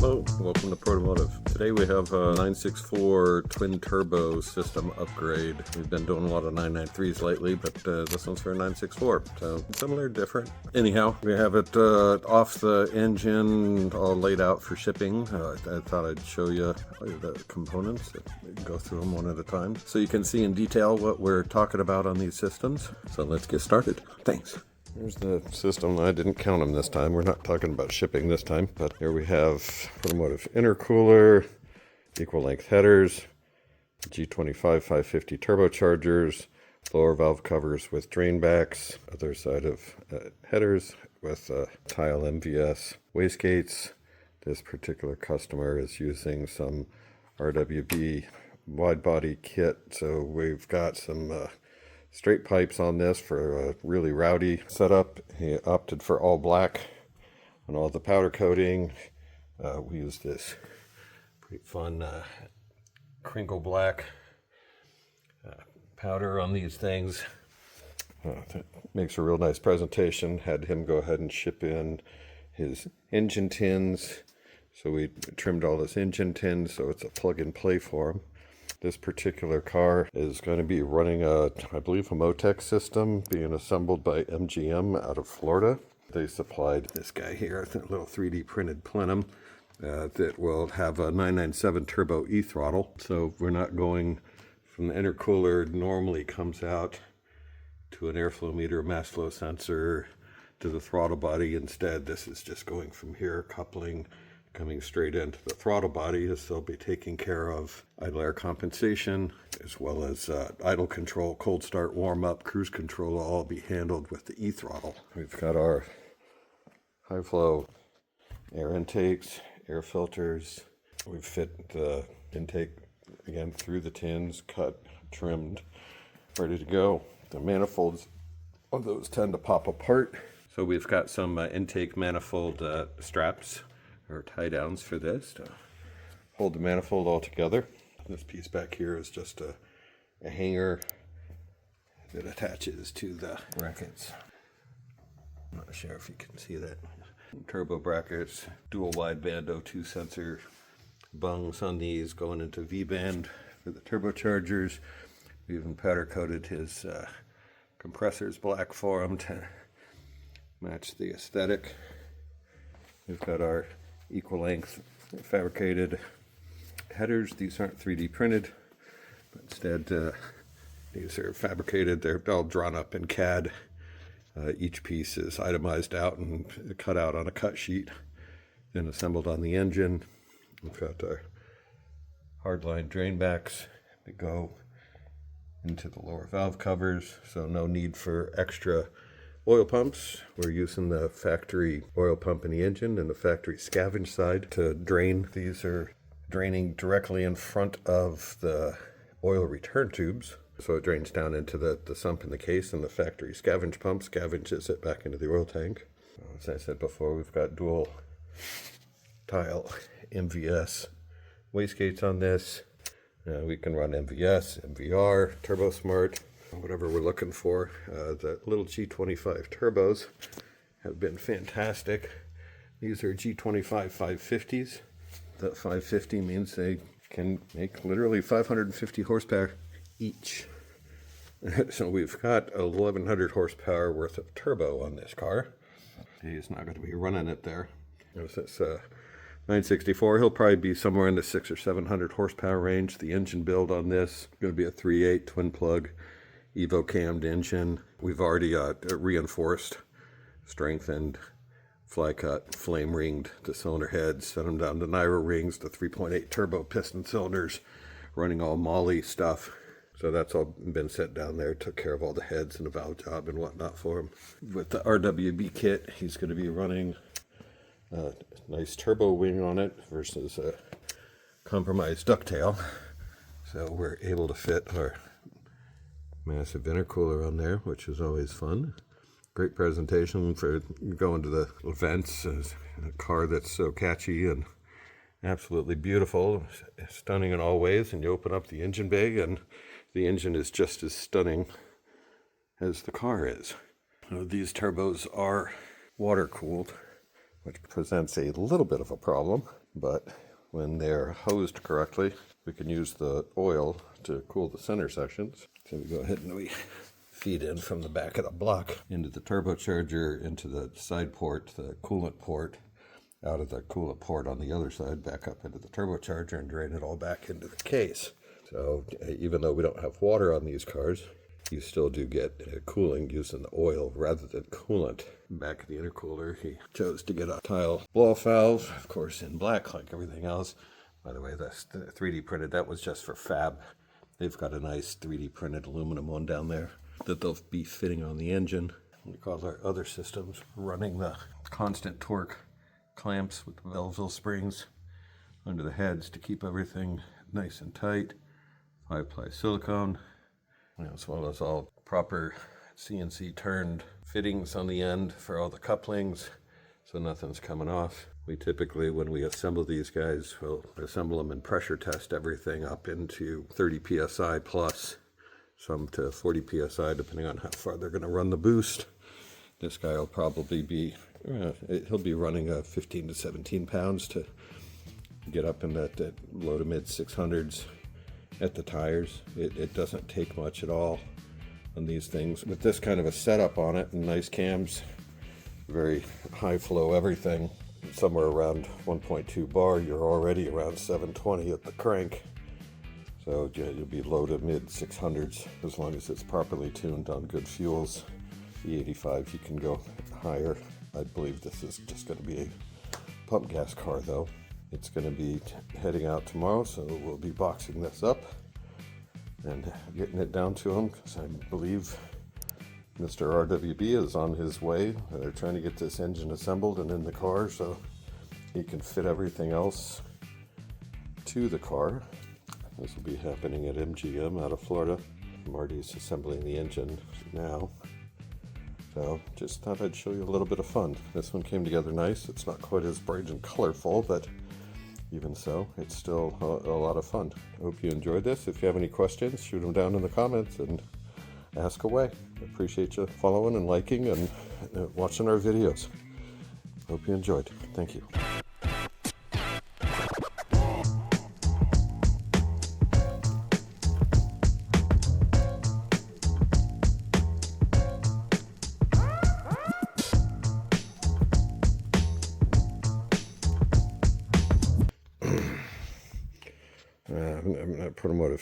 Hello, welcome to Protomotive. Today we have a 964 twin turbo system upgrade. We've been doing a lot of 993s lately, but this one's for a 964, so similar, different. Anyhow, we have it off the engine, all laid out for shipping. I thought I'd show you the components, go through them one at a time, so you can see in detail what we're talking about on these systems. So let's get started. Thanks. Here's the system. I didn't count them this time. We're not talking about shipping this time, but here we have Protomotive intercooler, equal length headers, G25 550 turbochargers, lower valve covers with drain backs, other side of headers with TiAL MV-S wastegates. This particular customer is using some RWB wide body kit, so we've got some straight pipes on this for a really rowdy setup. He opted for all black on all the powder coating. We use this pretty fun crinkle black powder on these things. That makes a real nice presentation. Had him go ahead and ship in his engine tins. So we trimmed all his engine tins so it's a plug and play for him. This particular car is going to be running I believe a Motec system being assembled by MGM out of Florida. They supplied this guy here, a little 3D printed plenum that will have a 997 turbo E-throttle. So we're not going from the intercooler normally comes out to an airflow meter, mass flow sensor, to the throttle body. Instead, this is just going from here, coupling, coming straight into the throttle body, as they'll be taking care of idle air compensation, as well as idle control, cold start, warm up, cruise control will all be handled with the E-throttle. We've got our high flow air intakes, air filters. We've fit the intake again through the tins, cut, trimmed, ready to go. The manifolds of those tend to pop apart. So we've got some intake manifold straps or tie downs for this to hold the manifold all together. This piece back here is just a hanger that attaches to the brackets. I'm not sure if you can see that. Turbo brackets, dual wideband O2 sensor bungs on these going into V-band for the turbochargers. We even powder coated his compressors black for him to match the aesthetic. We've got our equal length fabricated headers. These aren't 3D printed, but instead these are fabricated. They're all drawn up in CAD. Each piece is itemized out and cut out on a cut sheet, then assembled on the engine. We've got our hardline drain backs that go into the lower valve covers, so no need for extra oil pumps. We're using the factory oil pump in the engine and the factory scavenge side to drain. These are draining directly in front of the oil return tubes. So it drains down into the sump in the case, and the factory scavenge pump scavenges it back into the oil tank. As I said before, we've got dual TiAL MV-S wastegates on this. We can run MV-S, MVR, Turbo Smart, whatever we're looking for. The little G25 turbos have been fantastic. These are G25 550s. That 550 means they can make literally 550 horsepower each. So we've got 1100 horsepower worth of turbo on this car. He's not going to be running it there. This 964, he'll probably be somewhere in the 600 or 700 horsepower range. The engine build on this is going to be a 3.8 twin plug Evo cammed engine. We've already reinforced, strengthened, fly cut, flame ringed the cylinder heads, sent them down to Nairo rings, the 3.8 turbo piston cylinders, running all Mahle stuff. So that's all been set down there, took care of all the heads and the valve job and whatnot for him. With the RWB kit, he's going to be running a nice turbo wing on it versus a compromised ducktail. So we're able to fit our massive intercooler on there, which is always fun. Great presentation for going to the events. A car that's so catchy and absolutely beautiful, stunning in all ways, and you open up the engine bay and the engine is just as stunning as the car is. These turbos are water cooled, which presents a little bit of a problem, but when they're hosed correctly, we can use the oil to cool the center sections. So we go ahead and we feed in from the back of the block into the turbocharger, into the side port, the coolant port, out of the coolant port on the other side, back up into the turbocharger, and drain it all back into the case. So even though we don't have water on these cars, you still do get cooling using the oil rather than coolant. Back in the intercooler, he chose to get a TiAL blow-off valve, of course in black like everything else. By the way, that's 3D printed. That was just for fab. They've got a nice 3D printed aluminum one down there that they'll be fitting on the engine. Because our other systems running the constant torque clamps with the Belleville Springs under the heads to keep everything nice and tight. 5-ply silicone, as well as all proper CNC turned fittings on the end for all the couplings, so nothing's coming off. We typically, when we assemble these guys, we'll assemble them and pressure test everything up into 30 psi plus, some to 40 psi, depending on how far they're going to run the boost. This guy will probably be, he'll be running 15 to 17 pounds to get up in that low to mid 600s at the tires. It doesn't take much at all on these things. With this kind of a setup on it and nice cams, very high flow everything, somewhere around 1.2 bar, you're already around 720 at the crank. So yeah, you'll be low to mid 600s as long as it's properly tuned on good fuels. E85 you can go higher. I believe this is just going to be a pump gas car though. It's going to be heading out tomorrow, so we'll be boxing this up and getting it down to them, because I believe Mr. RWB is on his way. They're trying to get this engine assembled and in the car so he can fit everything else to the car. This will be happening at MGM out of Florida. Marty's assembling the engine now. So just thought I'd show you a little bit of fun. This one came together nice. It's not quite as bright and colorful, but even so, it's still a lot of fun. I hope you enjoyed this. If you have any questions, shoot them down in the comments and ask away. I appreciate you following and liking and watching our videos. Hope you enjoyed. Thank you. I'm not Protomotive